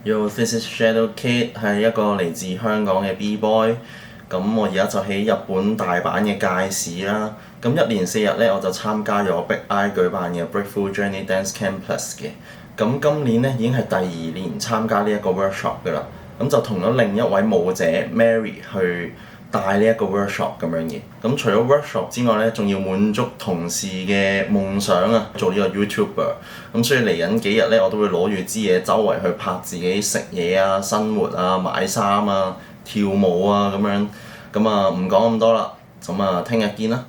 Yo, this is Shadow Kid，係一個嚟自香港嘅 B-boy。咁我而家就喺日本大阪嘅街市啦。咁一連4日咧，我就參加咗 Big I 舉辦嘅 Breakthrough Journey Dance Camp Plus 嘅。咁今年咧已經係第2年參加呢一個 workshop 㗎啦。咁就同咗另一位舞者 Mary 去帶呢一個 workshop 咁樣嘅。咁除咗 workshop 之外咧，仲要滿足同事嘅夢想啊，做呢個 YouTuber。咁所以嚟緊幾日咧，我都會攞住支嘢周圍去拍自己食嘢啊、生活啊、買衫啊、跳舞啊咁樣。咁啊唔講咁多啦，咁啊聽日見啦。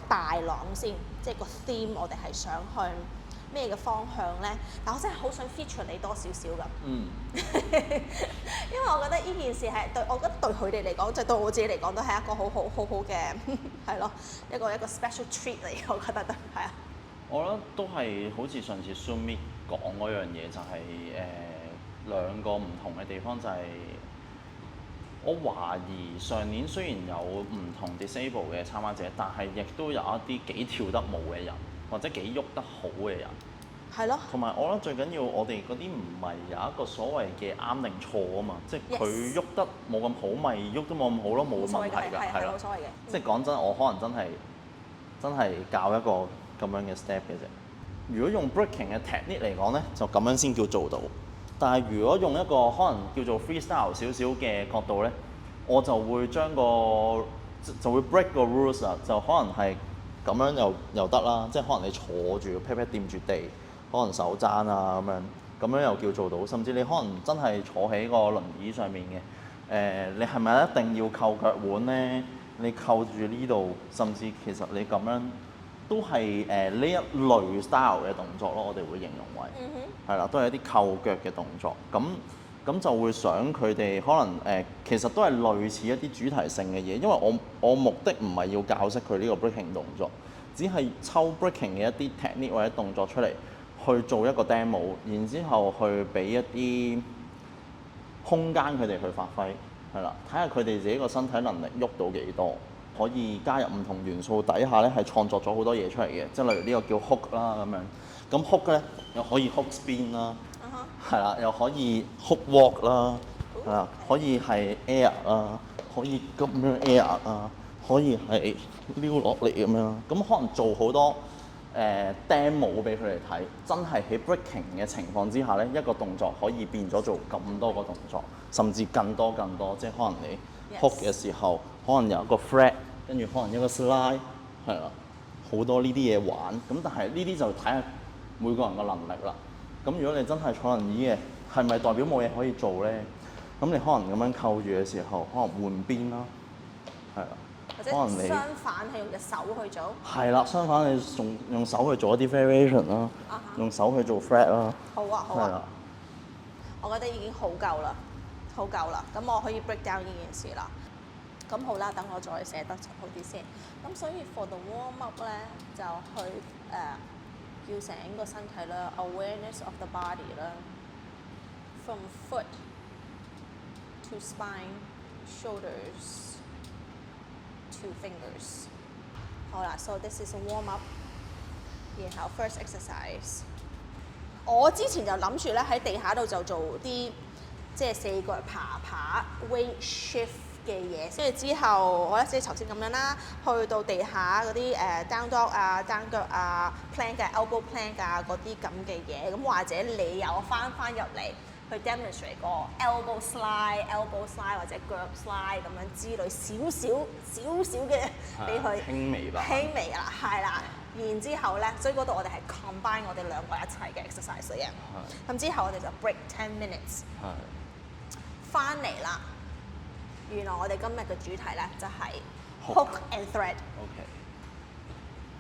大朗先，即係個 theme，我哋係想向咩嘅方向咧？但我真係好想 feature 你多少少咁。因為我覺得呢件事係我覺得對佢哋嚟講，就對我自己嚟講都係一個好好嘅，係咯，一個 special treat 嚟，我覺得都係啊。我覺得都係好似上次 Zoom Meet 講嗰樣嘢，就係兩個唔同嘅地方，就係我懷疑上年雖然有唔同 disable 嘅參加者，但係亦都有一啲幾跳得舞嘅人，或者幾喐得好嘅人。係咯。同埋我覺得最緊要，我哋嗰啲唔係有一個所謂嘅啱定錯啊嘛，即係佢喐得冇咁好，咪喐得冇咁好咯，冇問題㗎，係咯。冇所謂嘅。即係講真，我可能真係教一個咁樣嘅 step 嘅啫。如果用 breaking 嘅 technique 嚟講咧，就咁樣先叫做到。但係如果用一個可能叫做 freestyle 少少嘅角度咧，我就會將就會 break 個 rules 啊，就可能係咁樣又得啦，即係可能你坐住個 pat pat 掂住地，可能手踭啊咁樣又叫做到，甚至你可能真係坐喺個輪椅上面嘅，你係咪一定要扣腳腕咧？你扣住呢度，甚至其實你咁樣都係呢一類 style 嘅動作咯，我哋會形容為係啦，都係一啲扣腳嘅動作。咁就會想佢哋可能其實都係類似一啲主題性嘅嘢，因為我目的唔係要教識佢呢個 breaking 動作，只係抽 breaking 嘅一啲 technique 或者動作出嚟去做一個 demo， 然之後去俾一啲空間佢哋去發揮，係啦，睇下佢哋自己個身體能力喐到幾多。可以加入唔同元素底下咧，係創作咗好多嘢出嚟嘅，即係例如呢個叫 hook 啦咁樣。咁 hook 咧又可以 hook spin 啦，係啦，又可以 hook walk 啦，係啦，可以係 air 啦，可以咁樣 air 啊，可以係撩落嚟咁樣。咁可能做好多demo 俾佢哋睇，真係喺 breaking 嘅情況之下咧，一個動作可以變咗做咁多個動作，甚至更多，即係可能你 hook 嘅時候，可能有一個 flat。跟住可能一個 slide 係啦，好多呢啲嘢玩。咁但係呢啲就睇下每個人嘅能力啦。咁如果你真係坐輪椅嘅，係咪代表冇嘢可以做咧？咁你可能咁樣扣住嘅時候，可能換邊啦，係啦。或者可能你相反係用隻手去做。係啦，相反你用手去做一啲 variation 啦，用手去做 flat 啦。好啊，好啊。我覺得已經好夠啦，好夠啦。咁我可以 break down 呢件事啦。咁好啦，等我再寫得好啲先。咁所以 for the warm up 咧，就去叫醒個身體啦 ，awareness of the body 啦 ，from foot to spine, shoulders to fingers。好啦 ，so this is a warm up。然後 first exercise， 我之前就諗住咧喺地下度就做啲即係4個爬 weight shift。嘅嘢，跟住之後，我即係頭先咁樣啦，去到地下嗰啲down dog 啊、down 腳啊、plank 嘅 elbow plank 啊嗰啲咁嘅嘢，咁或者你又翻入嚟去 demonstrate 個 elbow slide 或者腳 slide 咁樣之類少少嘅俾佢輕微啦，係啦。然之後咧，所以嗰度我哋係 combine 我哋兩個一齊嘅 exercise 嘅。咁之後我哋就 break 10 minutes。翻嚟啦。原來我哋今日嘅主題咧就係 hook and thread。OK。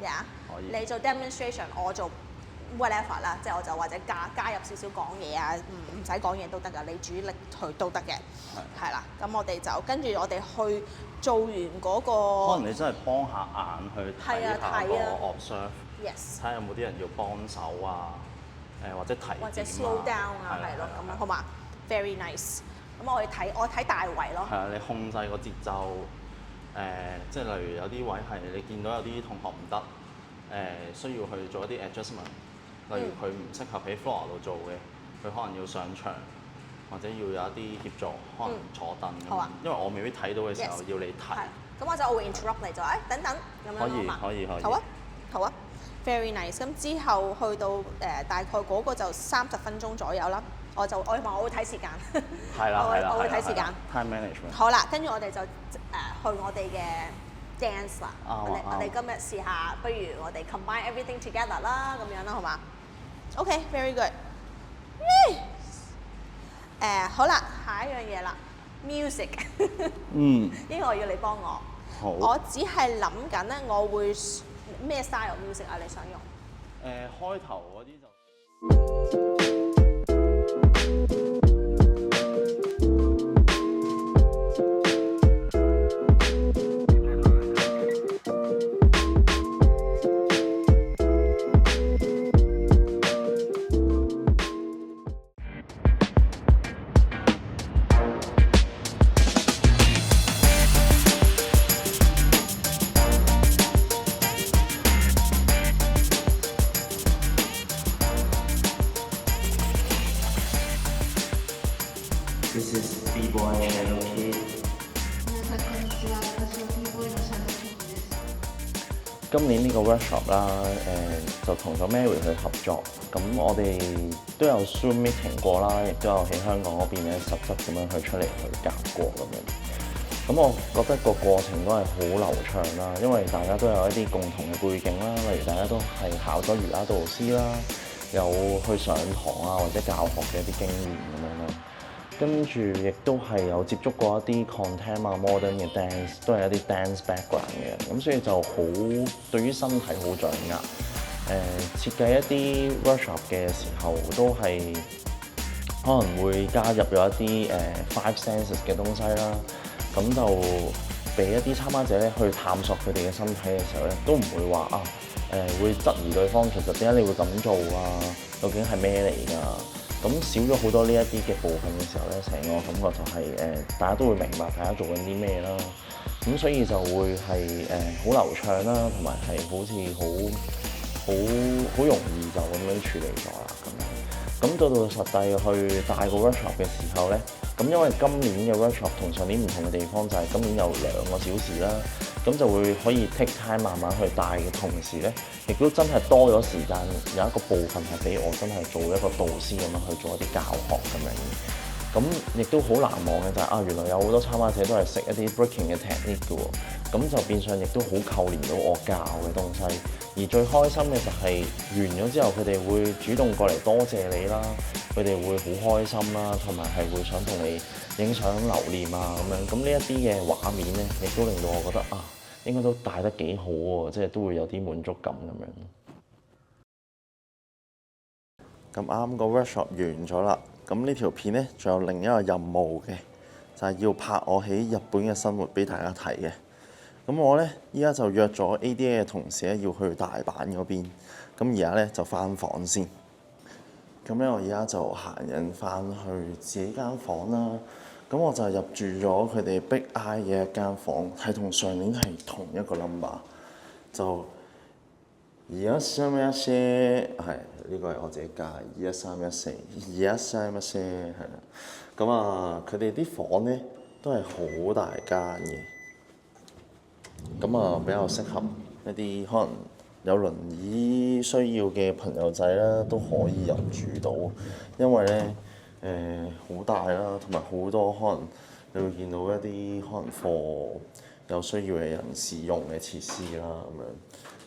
呀。可以。你做 demonstration， 我做 whatever 啦，即係我就或者加入少少講嘢啊，唔使講嘢都得㗎，你主力去都得嘅，係啦。咁我哋就跟住我哋去做完嗰個，可能你真係幫下眼去睇下個 observe， 睇下有冇啲人要幫手啊，或者提點啊，或者 slow down 啊，係咯，咁樣好嘛 ？Very nice。咁我睇大圍咯。係啊，你控制個節奏，即係例如有啲位係你見到有啲同學唔得，需要去做一啲 adjustment， 例如佢唔適合喺 floor 度做嘅，佢可能要上場，或者要有一啲協助，可能坐凳咁樣。因為我未必睇到嘅時候要你提。咁我會 interrupt 你就等等咁樣啊嘛。可以。好啊，very nice。咁之後去到大概嗰個就30分鐘左右啦。我會睇時間。係啦。我會睇時間。Time management。好啦，跟住我哋就去我哋嘅 dance 啦。我哋今日試下，不如我哋 combine everything together 啦，咁樣啦，好嘛 ？OK，very good。好啦，下一樣嘢啦 ，music。呢個我要你幫我。好。我只係諗緊咧，我會咩 style music 啊？你想用？開頭嗰啲就。This is B-Boy LK。今年呢個 workshop 啦，就同咗 Mary 去合作，咁我哋都有 Zoom meeting 過啦，亦都有喺香港嗰邊咧實質咁樣去出嚟去夾過咁樣。咁我覺得個過程都係好流暢啦，因為大家都有一啲共同嘅背景啦，例如大家都係考咗瑜伽導師啦，有去上堂啊或者教學嘅一啲經驗咁樣啦。跟住亦都係有接觸過一啲 contem 啊 modern 嘅 dance， 都係一啲 dance background 嘅，咁所以就好對於身體好掌握。設計一啲 workshop 嘅時候，都係可能會加入咗一啲five senses 嘅東西啦，咁就俾一啲參加者咧去探索佢哋嘅身體嘅時候咧，都唔會話會質疑對方其實點解你會咁做啊？究竟係咩嚟㗎？咁少咗好多呢一啲嘅部分嘅時候咧，成個感覺就係大家都會明白大家做緊啲咩啦。咁所以就會係好流暢啦，同埋係好似好容易就咁樣處理咗啦咁樣。咁到實際去帶個 workshop 嘅時候咧，咁因為今年嘅 workshop 同上年唔同嘅地方就係今年有2個小時啦，咁就會可以 take time 慢慢去帶嘅同時咧，亦都真係多咗時間，有一個部分係俾我真係做一個導師咁樣去做一啲教學咁樣。咁亦都好難忘嘅就係原來有好多參加者都係識一啲 breaking 嘅 technique 嘅喎，咁就變相亦都好扣連到我教嘅東西。而最開心嘅就係完咗之後，佢哋會主動過嚟多謝你啦，佢哋會好開心啦，同埋係會想同你影相留念啊咁樣。咁呢一啲嘅畫面咧，亦都令到我覺得應該都帶得幾好喎，即係都會有啲滿足感咁樣。咁啱個 workshop 完咗啦，咁呢條片咧仲有另一個任務嘅，就係要拍我喺日本嘅生活俾大家睇嘅。咁我咧依家就約咗 ADA 嘅同事咧要去大阪嗰邊，咁而家咧就返房先。咁咧我而家就行人返去自己間房啦。咁我就入住咗佢哋 Big Eye 嘅一間房，係同上年係同一個 number。就2131係呢個係我自己加2131422131係啦。咁佢哋啲房咧都係好大間嘅。咁比較適合一啲可能有輪椅需要嘅朋友仔啦，都可以入住到，因為咧好大啦，同埋好多可能你會見到一啲可能課有需要嘅人士用嘅設施啦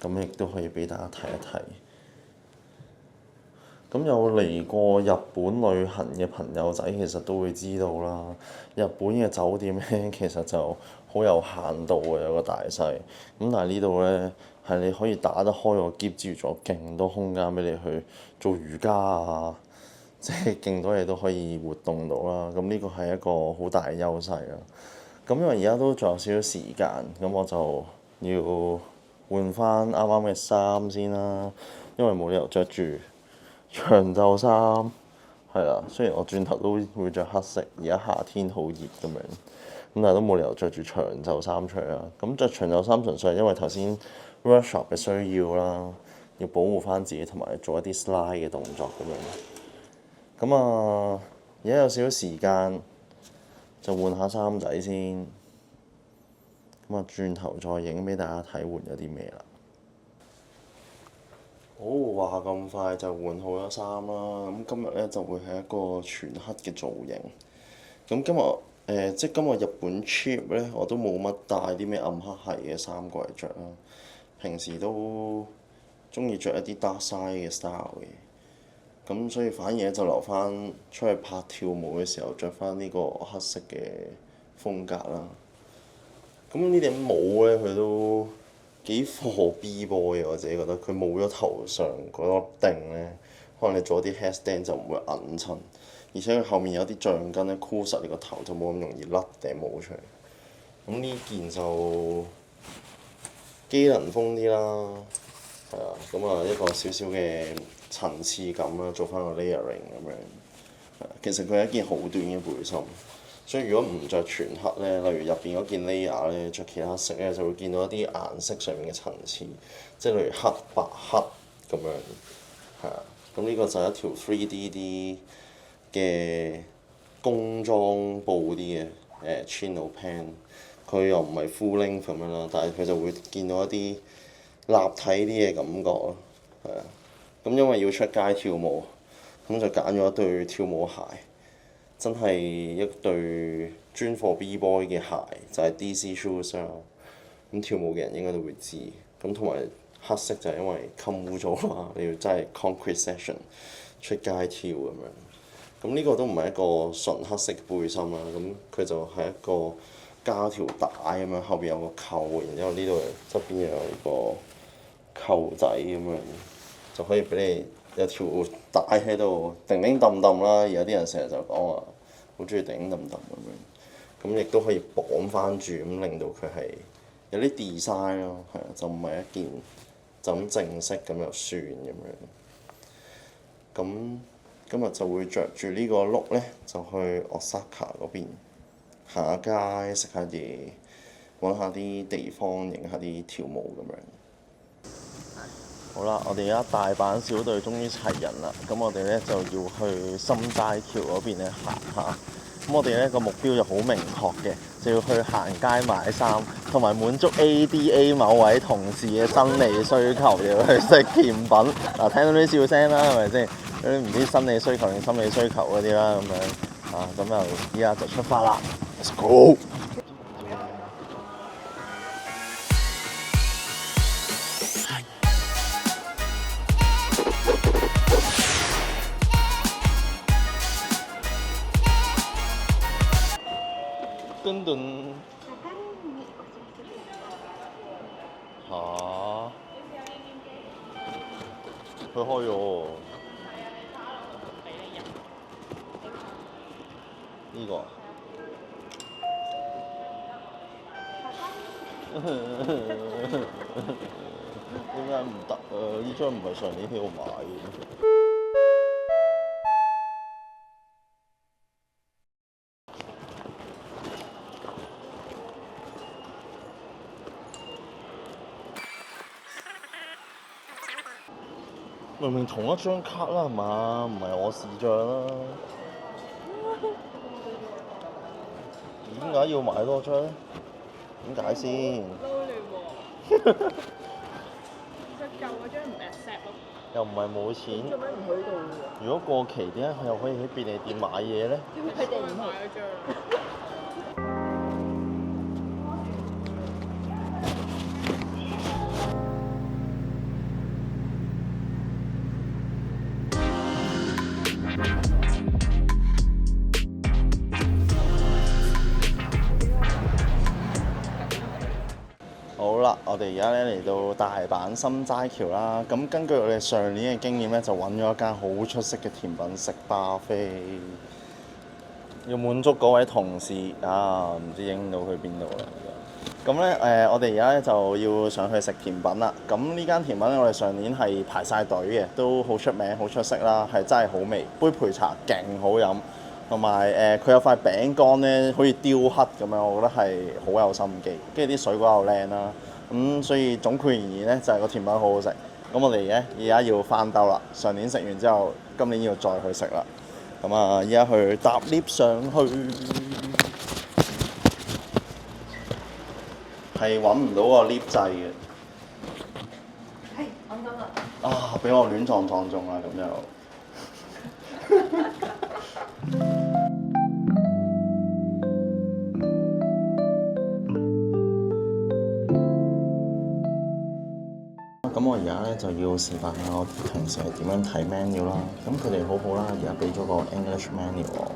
咁樣，咁亦都可以俾大家睇一睇。咁有嚟過日本旅行嘅朋友仔其實都會知道啦，日本嘅酒店咧其實就好有限度嘅，有個大細。咁但係呢度咧係你可以打得開個喼之餘，仲有勁多空間俾你去做瑜伽啊，即係勁多嘢都可以活動到啦。咁呢個係一個好大嘅優勢啦。咁因為而家都仲有少少時間，咁我就要換翻啱啱嘅衫先啦。因為冇理由着住長袖衫，係啦。雖然我轉頭都會着黑色，而家夏天好熱咁樣，咁但係都冇理由着住長袖衫出去啦。咁着長袖衫純粹係因為頭先 workshop 嘅需要啦，要保護翻自己同埋做一啲 slide 嘅動作咁樣。咁啊，而家有少少時間，就換下衫仔先。咁啊，轉頭再影俾大家睇換咗啲咩啦。好，話咁快就換好咗衫啦。咁今日咧就會係一個全黑嘅造型。咁今日即係今日日本 trip 咧，我都冇乜帶啲咩暗黑系嘅衫過嚟着啦。平時都中意着一啲 dark side 嘅 style 嘅。咁所以反而就留翻出去拍跳舞嘅時候着翻呢個黑色嘅風格啦。咁呢頂帽咧，佢都〜幾貨 B-boy 嘅，我自己覺得佢冇咗頭上嗰粒釘咧，可能你做啲 headstand 就唔會揞親，而且佢後面有啲橡筋咧箍實你個頭，就冇咁容易甩頂帽出嚟。咁呢件就機能風啲啦，係啊，咁啊一個少少嘅層次感啦，做翻個 layering 咁樣。其實佢係一件好短嘅背心。所以如果唔着全黑咧，例如入邊嗰件 layer 咧，着其他色咧，就會見到一啲顏色上面嘅層次，即係例如黑白黑咁樣，係啊。咁呢個就係一條 3DD 嘅工裝布啲嘅chino pant，佢又唔係 full length 咁樣啦，但係佢就會見到一啲立體啲嘅感覺咯，係啊。咁因為要出街跳舞，咁就揀咗一對跳舞鞋。真係一對專貨 B-boy 嘅鞋，就係 DC shoes 啦。咁跳舞嘅人應該都會知。咁同埋黑色就係因為襟污糟啦，你要真係 concrete session 出街跳咁樣。咁呢個都唔係一個純黑色嘅背心啦。咁佢就係一個加條帶咁樣，後邊有個扣，然之後呢度側邊又有個扣仔咁樣，就可以俾你有條帶喺度叮叮揼揼啦。而家啲人成日就講話，好中意叮叮揼揼咁樣，咁亦都可以綁翻住，咁令到佢係有啲 design 咯，係啊，就唔係一件就咁正式咁就算咁樣。咁今日就會着住呢個 look 咧，就去 Osaka 嗰邊行下街、食下嘢、揾下啲地方影下啲跳舞咁樣。好啦，我哋而家大阪小隊終於齊人啦，咁我哋咧就要去心齋橋嗰邊咧行下。咁我哋咧個目標就好明確嘅，就要去行街買衫，同埋滿足 ADA 某位同事嘅生理需求，要去食甜品。嗱，聽到啲笑聲啦，係咪先？嗰啲唔知生理需求定心理需求嗰啲啦，咁樣啊，咁就依家就出發啦 ，Let's go！噔噔嚇，佢開咗喎，呢個點解唔得啊？呢張唔係上年喺度買嘅。明明同一張卡啦，係嘛？唔係我視像啦。點解要買多張？點解先？撈亂喎！其實舊嗰張唔 accept 咯。又唔係冇錢。做咩唔去到喎？如果過期點解佢又可以喺便利店買嘢咧？因為佢哋唔買嗰張。好啦，我哋而家咧嚟到大阪心齋橋啦。咁根據我哋上年嘅經驗咧，就揾咗一間好出色嘅甜品食巴菲，要滿足嗰位同事啊，唔知影到去邊度啦。咁咧我哋而家咧就要上去食甜品啦。咁呢間甜品咧，我哋上年係排晒隊嘅，都好出名、好出色啦，係真係好味，杯焙茶勁好飲。同埋佢有塊餅乾咧，好似雕刻咁樣，我覺得係好有心機。跟住啲水果又靚啦，咁所以總括而言咧，就係個甜品好好食。咁我哋咧而家要翻兜啦，上年食完之後，今年要再去食啦。咁啊，而家去搭 lift 上去，係揾唔到個 lift 掣嘅。係，揾到啦。啊！俾我亂撞中啦，咁又〜咁我而家咧就要示範下我平時係點樣睇 menu 啦。咁佢哋好好啦，而家俾咗個 English menu 我。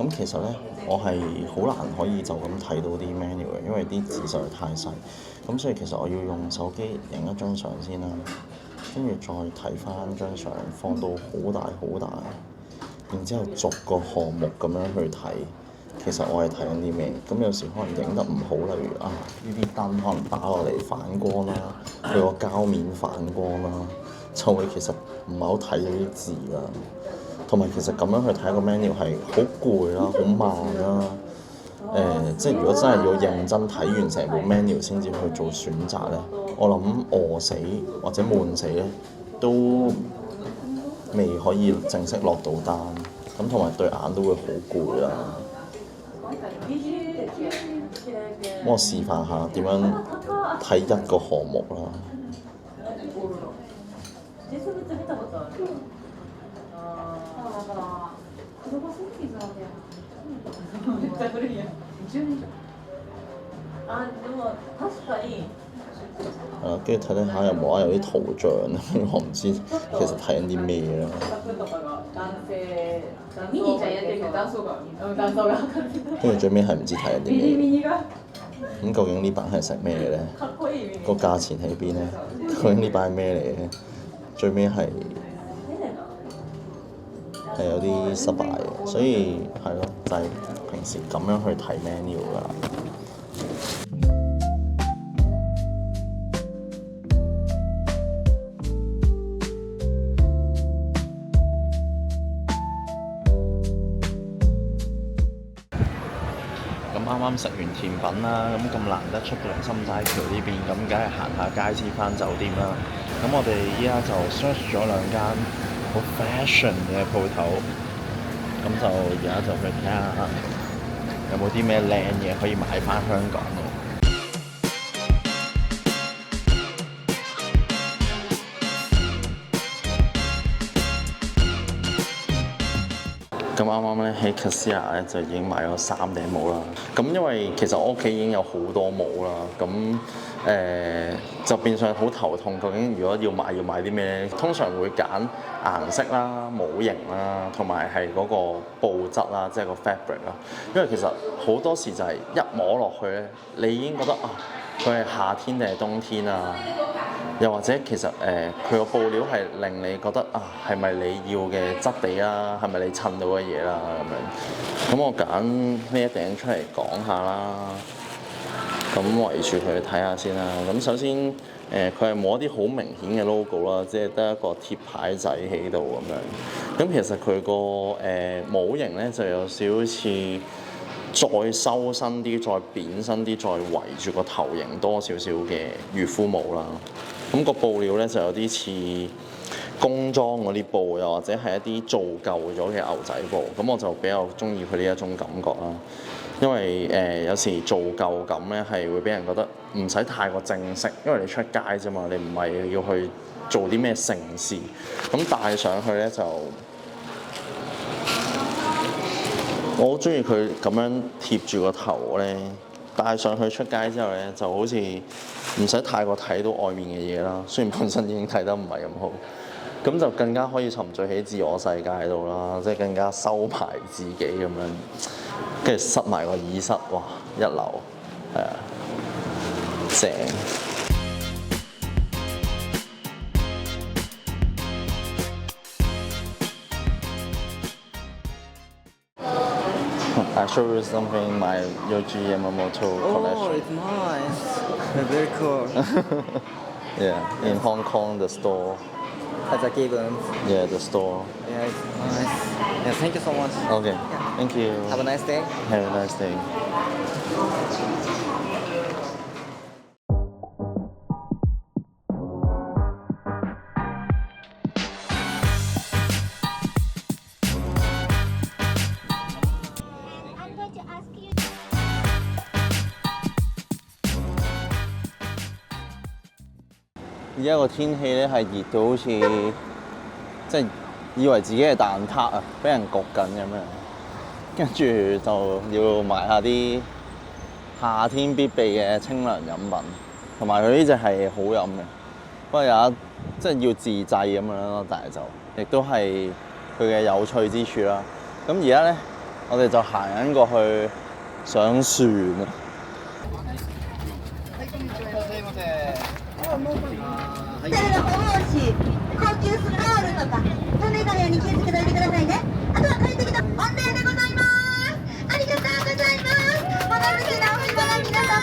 咁其實咧，我係好難可以就咁睇到啲 menu 嘅，因為啲字實在太細。咁所以其實我要用手機影一張相先啦，跟住再睇翻張相，放到好大好大，然之後逐個項目咁樣去睇。其實我係睇緊啲咩？咁有時可能影得唔好，例如啊呢啲燈可能打落嚟反光啦，佢個膠面反光啦，就會其實唔係好睇到啲字啦。同埋其實咁樣去睇個 menu 係好攰啦，好慢啦。即係如果真係要認真睇完成部 menu 先至去做選擇咧，我諗餓死或者悶死咧都未可以正式落到單。咁同埋對眼都會好攰啦。我示範下點樣睇一個項目啦。係啦，跟住睇睇下有冇有啲圖像，我唔知其實睇緊啲咩啦。跟住最尾係唔知睇緊啲咩。咁究竟呢版係食咩嘅咧？個價錢喺邊咧？究竟呢版係咩嚟嘅？最尾係有啲失敗嘅，所以係咯，就係平時咁樣去睇 menu 㗎。啱啱食完甜品啦，咁難得出到嚟心齋橋呢邊，咁梗係行下街先返酒店啦。咁我哋依家就 search 咗兩間好 fashion 嘅鋪頭，咁就而家就去睇下有冇啲咩靚嘢可以買返香港咯。咁啱啱咧喺 Cassia 咧就已經買咗3頂帽啦。咁因為其實我屋企已經有好多帽啦，咁就變相好頭痛。究竟如果要買啲咩咧？通常會揀顏色啦、帽型啦，同埋係嗰個布質啦，即係個 fabric 啦。因為其實好多時就係一摸落去咧，你已經覺得啊，佢係夏天定係冬天啊？又或者其實佢個布料係令你覺得啊，係咪你要嘅質地啦？係咪你襯到嘅嘢啦？咁樣，咁我揀呢一頂出嚟講下啦。咁圍住佢睇下先啦。咁首先佢係冇一啲好明顯嘅 logo 啦，即係得一個貼牌仔喺度咁樣。咁其實佢個帽型咧就有少少似再收身啲、再扁身啲、再圍住個頭型多少少嘅漁夫帽啦。咁個布料咧就有啲似工裝嗰啲布，又或者係一啲做舊咗嘅牛仔布。咁我就比較中意佢呢一種感覺啦。因為有時做舊感咧係會俾人覺得唔使太過正式，因為你出街啫嘛，你唔係要去做啲咩盛事。咁戴上去咧就我好中意佢咁樣貼住個頭咧。戴上去出街之後咧，就好似唔使太過睇到外面嘅嘢啦。雖然本身已經睇得唔係咁好，咁就更加可以沉醉喺自我世界度啦，即係更加收埋自己咁樣，跟住塞埋個耳塞，哇，一流，係啊，正。I show you something my Yohji Yamamoto collection. Oh, it's nice. Very cool. Yeah, in Hong Kong, the store. As a given. Yeah, the store. Yeah, it's nice. Yeah, thank you so much. Okay, thank you. Have a nice day. Have a nice day. 而家個天氣咧係熱到好似即係以為自己係蛋撻啊，俾人焗緊咁樣，跟住就要買下啲夏天必備嘅清涼飲品，同埋佢呢只係好飲嘅，不過有一即係要自製咁樣咯，但係就亦都係佢嘅有趣之處啦。咁而家咧，我哋就行緊過去上船啊！ホーチ高級スロールとか船がように気をつけておいてくださいね。あとは帰ってきた御礼でございます。ありがとうございます。おなるきなお島の皆様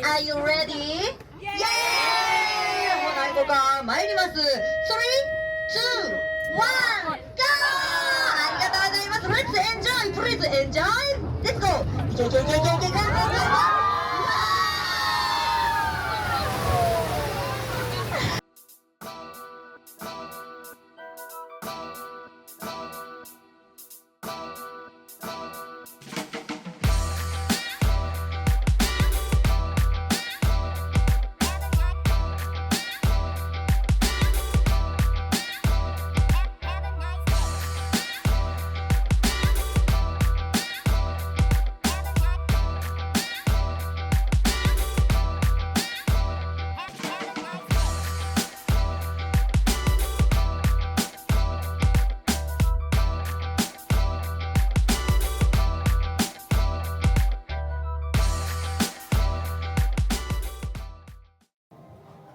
Are you ready? イエーイ。ほな行こうか。参ります。3、2、1、GO。ありがとうございます。Let's enjoy, please enjoy. Let's go. いけいけいけいけいけいけいけいけ。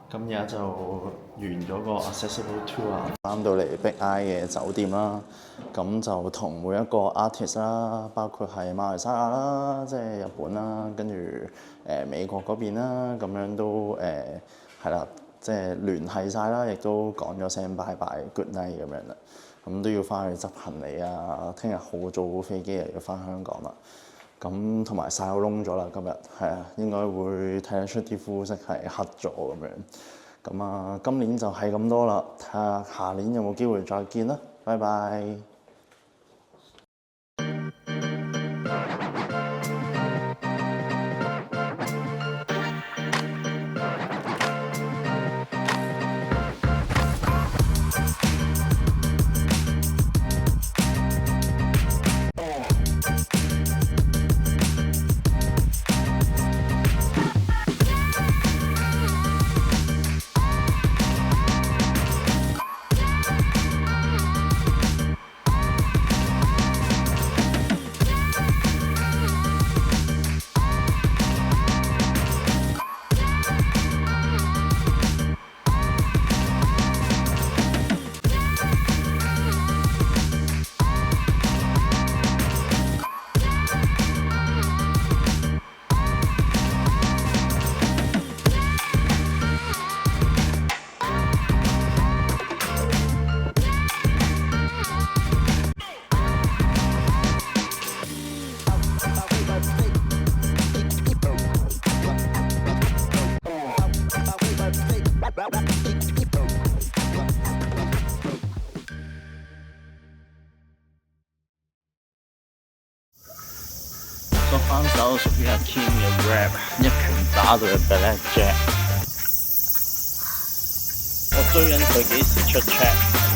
咁而家就完咗個 accessible tour， 翻到嚟 Big Eye 嘅酒店啦。咁就同每一個 artist 啦，包括係馬來西亞啦，即係日本啦，跟住美國嗰邊啦，咁樣都係啦，即係聯繫晒啦，亦都講咗聲拜拜 good night 咁樣啦。咁都要翻去執行李啊，聽日好早飛機又要翻香港啦。咁同埋曬到窿咗啦，今日係啊，應該會睇得出啲膚色係黑咗咁樣。咁啊，今年就係咁多啦，睇下下年有冇機會再見啦，拜拜。個翻手屬於阿 Kim 嘅 rap， 一拳打到入 Black Jack。我追緊佢幾時出 check。